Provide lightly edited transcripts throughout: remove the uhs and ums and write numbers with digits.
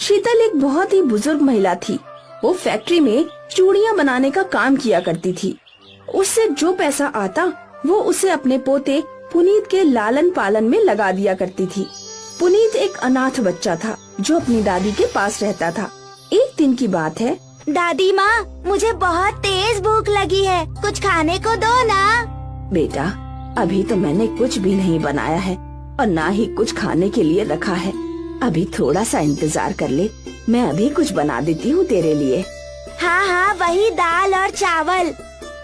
शीतल एक बहुत ही बुजुर्ग महिला थी। वो फैक्ट्री में चूड़ियाँ बनाने का काम किया करती थी। उससे जो पैसा आता वो उसे अपने पोते पुनीत के लालन पालन में लगा दिया करती थी। पुनीत एक अनाथ बच्चा था जो अपनी दादी के पास रहता था। एक दिन की बात है। दादी माँ, मुझे बहुत तेज भूख लगी है, कुछ खाने को दो ना। बेटा, अभी तो मैंने कुछ भी नहीं बनाया है और ना ही कुछ खाने के लिए रखा है। अभी थोड़ा सा इंतजार कर ले, मैं अभी कुछ बना देती हूँ तेरे लिए। हाँ हाँ, वही दाल और चावल,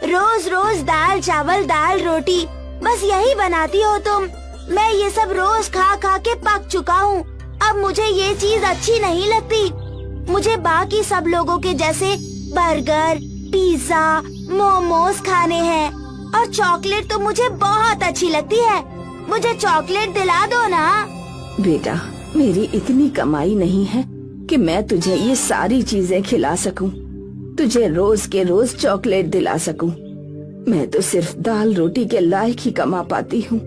रोज रोज दाल चावल दाल रोटी, बस यही बनाती हो तुम। मैं ये सब रोज खा खा के पक चुका हूँ। अब मुझे ये चीज अच्छी नहीं लगती। मुझे बाकी सब लोगों के जैसे बर्गर, पिज्जा, मोमोज खाने हैं और चॉकलेट तो मुझे बहुत अच्छी लगती है। मुझे चॉकलेट दिला दो ना। बेटा, मेरी इतनी कमाई नहीं है कि मैं तुझे ये सारी चीजें खिला सकूं, तुझे रोज के रोज चॉकलेट दिला सकूं। मैं तो सिर्फ दाल रोटी के लायक ही कमा पाती हूँ।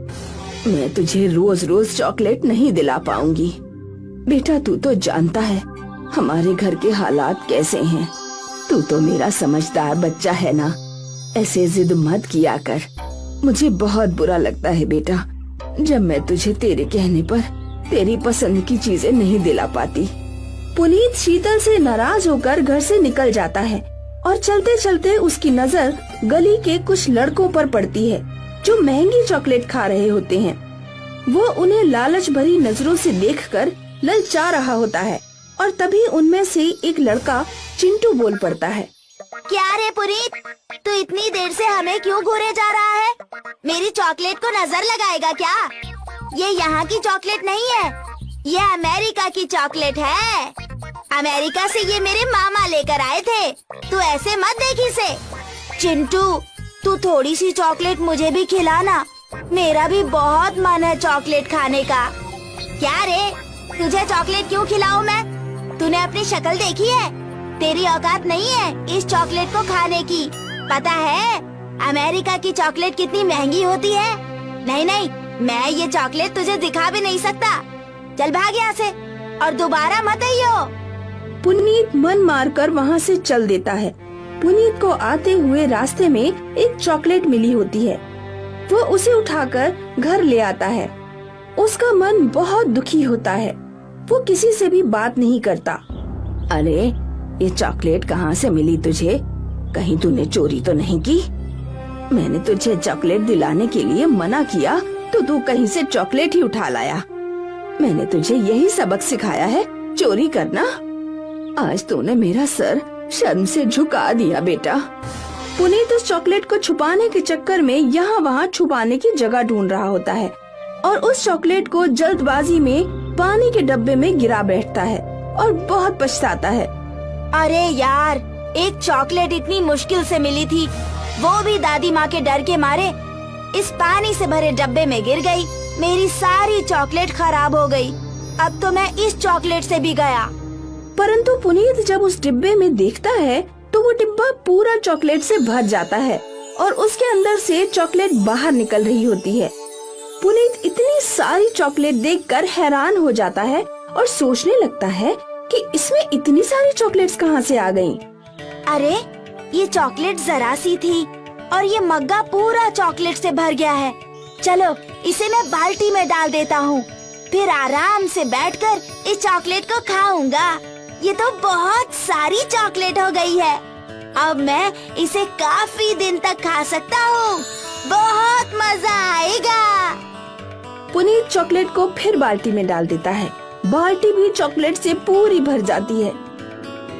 मैं तुझे रोज रोज चॉकलेट नहीं दिला पाऊंगी। बेटा, तू तो जानता है हमारे घर के हालात कैसे हैं। तू तो मेरा समझदार बच्चा है ना, ऐसे जिद मत किया कर। मुझे बहुत बुरा लगता है बेटा जब मैं तुझे तेरे कहने पर तेरी पसंद की चीजें नहीं दिला पाती। पुनीत शीतल से नाराज होकर घर से निकल जाता है और चलते चलते उसकी नजर गली के कुछ लड़कों पर पड़ती है जो महंगी चॉकलेट खा रहे होते हैं। वो उन्हें लालच भरी नजरों से देखकर ललचा रहा होता है और तभी उनमें से एक लड़का चिंटू बोल पड़ता है। क्या रे पुनीत, तू इतनी देर से हमें क्यों घूरे जा रहा है? मेरी चॉकलेट को नजर लगाएगा क्या? ये यहाँ की चॉकलेट नहीं है, ये अमेरिका की चॉकलेट है। अमेरिका से ये मेरे मामा लेकर आए थे। तू ऐसे मत देख इसे। चिंटू, तू थोड़ी सी चॉकलेट मुझे भी खिलाना, मेरा भी बहुत मन है चॉकलेट खाने का। क्या रे, तुझे चॉकलेट क्यों खिलाऊं मैं? तूने अपनी शक्ल देखी है? तेरी औकात नहीं है इस चॉकलेट को खाने की। पता है अमेरिका की चॉकलेट कितनी महंगी होती है? नहीं नहीं, मैं ये चॉकलेट तुझे दिखा भी नहीं सकता। चल भाग यहाँ से और दोबारा मत आइयो। पुनीत मन मारकर वहाँ से चल देता है। पुनीत को आते हुए रास्ते में एक चॉकलेट मिली होती है। वो उसे उठाकर घर ले आता है। उसका मन बहुत दुखी होता है। वो किसी से भी बात नहीं करता। अरे, ये चॉकलेट कहाँ से मिली तुझे? कहीं तूने चोरी तो नहीं की? मैंने तुझे चॉकलेट दिलाने के लिए मना किया तो तू कहीं से चॉकलेट ही उठा लाया। मैंने तुझे यही सबक सिखाया है, चोरी करना। आज तूने मेरा सर शर्म से झुका दिया बेटा। पुनीत उस चॉकलेट को छुपाने के चक्कर में यहाँ वहाँ छुपाने की जगह ढूंढ रहा होता है और उस चॉकलेट को जल्दबाजी में पानी के डब्बे में गिरा बैठता है और बहुत पछताता है। अरे यार, एक चॉकलेट इतनी मुश्किल से मिली थी, वो भी दादी माँ के डर के मारे इस पानी से भरे डब्बे में गिर गई। मेरी सारी चॉकलेट खराब हो गई। अब तो मैं इस चॉकलेट से भी गया। परंतु पुनीत जब उस डिब्बे में देखता है तो वो डिब्बा पूरा चॉकलेट से भर जाता है और उसके अंदर से चॉकलेट बाहर निकल रही होती है। पुनीत इतनी सारी चॉकलेट देखकर हैरान हो जाता है और सोचने लगता है कि इसमें इतनी सारी चॉकलेट्स कहाँ से आ गईं? अरे, ये चॉकलेट जरा सी थी और ये मग्गा पूरा चॉकलेट से भर गया है। चलो, इसे मैं बाल्टी में डाल देता हूँ, फिर आराम से बैठकर इस चॉकलेट को खाऊंगा। ये तो बहुत सारी चॉकलेट हो गई है। अब मैं इसे काफी दिन तक खा सकता हूँ। बहुत मजा आएगा। पुनीत चॉकलेट को फिर बाल्टी में डाल देता है। बाल्टी भी चॉकलेट से पूरी भर जाती है।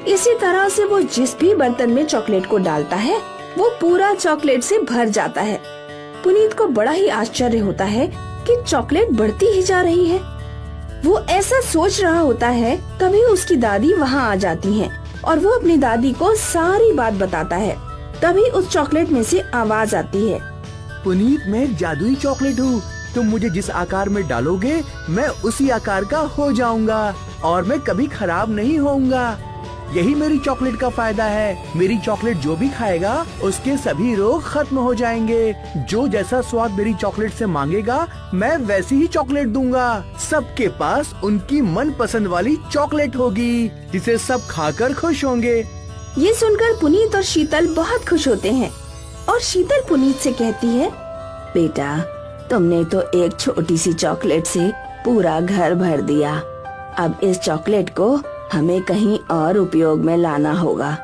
इसी तरह से वो जिस भी बर्तन में चॉकलेट को डालता है वो पूरा चॉकलेट से भर जाता है। पुनीत को बड़ा ही आश्चर्य होता है कि चॉकलेट बढ़ती ही जा रही है। वो ऐसा सोच रहा होता है, तभी उसकी दादी वहाँ आ जाती हैं और वो अपनी दादी को सारी बात बताता है। तभी उस चॉकलेट में से आवाज आती है। पुनीत, मैं एक जादुई चॉकलेट हूँ। तुम मुझे जिस आकार में डालोगे मैं उसी आकार का हो जाऊंगा और मैं कभी खराब नहीं होऊंगा। यही मेरी चॉकलेट का फायदा है। मेरी चॉकलेट जो भी खाएगा उसके सभी रोग खत्म हो जाएंगे। जो जैसा स्वाद मेरी चॉकलेट से मांगेगा मैं वैसी ही चॉकलेट दूंगा। सबके पास उनकी मनपसंद वाली चॉकलेट होगी जिसे सब खाकर खुश होंगे। ये सुनकर पुनीत और शीतल बहुत खुश होते हैं और शीतल पुनीत से कहती है, बेटा तुमने तो एक छोटी सी चॉकलेट से पूरा घर भर दिया। अब इस चॉकलेट को हमें कहीं और उपयोग में लाना होगा।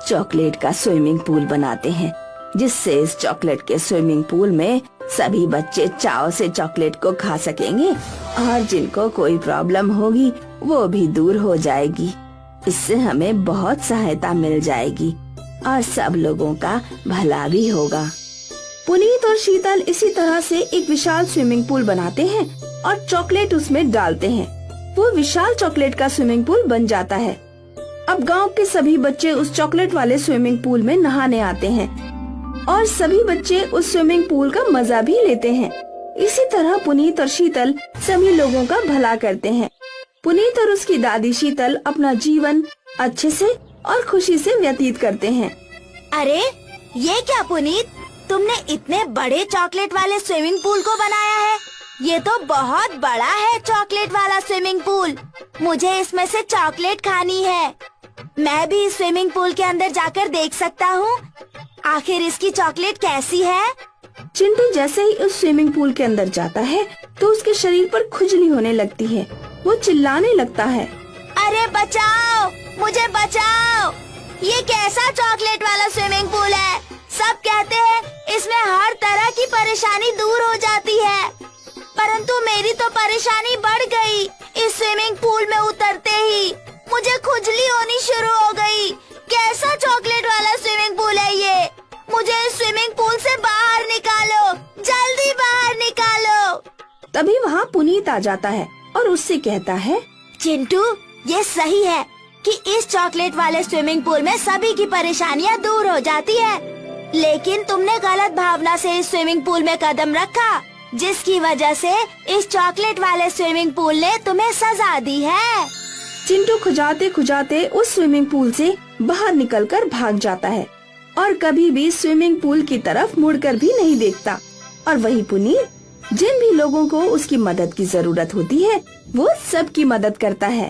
चॉकलेट का स्विमिंग पूल बनाते हैं जिससे इस चॉकलेट के स्विमिंग पूल में सभी बच्चे चाव से चॉकलेट को खा सकेंगे और जिनको कोई प्रॉब्लम होगी वो भी दूर हो जाएगी। इससे हमें बहुत सहायता मिल जाएगी और सब लोगों का भला भी होगा। पुनीत और शीतल इसी तरह से एक विशाल स्विमिंग पूल बनाते हैं और चॉकलेट उसमें डालते हैं। वो विशाल चॉकलेट का स्विमिंग पूल बन जाता है। अब गांव के सभी बच्चे उस चॉकलेट वाले स्विमिंग पूल में नहाने आते हैं और सभी बच्चे उस स्विमिंग पूल का मजा भी लेते हैं। इसी तरह पुनीत और शीतल सभी लोगों का भला करते हैं। पुनीत और उसकी दादी शीतल अपना जीवन अच्छे से और खुशी से व्यतीत करते हैं। अरे ये क्या पुनीत, तुमने इतने बड़े चॉकलेट वाले स्विमिंग पूल को बनाया है। ये तो बहुत बड़ा है चॉकलेट वाला स्विमिंग पूल। मुझे इसमें से चॉकलेट खानी है। मैं भी इस स्विमिंग पूल के अंदर जाकर देख सकता हूँ। आखिर इसकी चॉकलेट कैसी है? चिंटू जैसे ही उस स्विमिंग पूल के अंदर जाता है तो उसके शरीर पर खुजली होने लगती है। वो चिल्लाने लगता है, अरे बचाओ, मुझे बचाओ। ये कैसा चॉकलेट वाला स्विमिंग पूल है? सब कहते हैं इसमें हर तरह की परेशानी दूर हो जाती है, परंतु मेरी तो परेशानी बढ़ गई। इस स्विमिंग पूल में उतरते ही मुझे खुजली होनी शुरू हो गई। कैसा चॉकलेट वाला स्विमिंग पूल है ये? मुझे इस स्विमिंग पूल से बाहर निकालो, जल्दी बाहर निकालो। तभी वहाँ पुनीत आ जाता है और उससे कहता है, चिंटू ये सही है कि इस चॉकलेट वाले स्विमिंग पूल में सभी की परेशानियाँ दूर हो जाती है, लेकिन तुमने गलत भावना से इस स्विमिंग पूल में कदम रखा, जिसकी वजह से इस चॉकलेट वाले स्विमिंग पूल ने तुम्हें सजा दी है। चिंटू खुजाते खुजाते उस स्विमिंग पूल से बाहर निकलकर भाग जाता है और कभी भी स्विमिंग पूल की तरफ मुड़कर भी नहीं देखता। और वही पुनीत जिन भी लोगों को उसकी मदद की जरूरत होती है वो सबकी मदद करता है।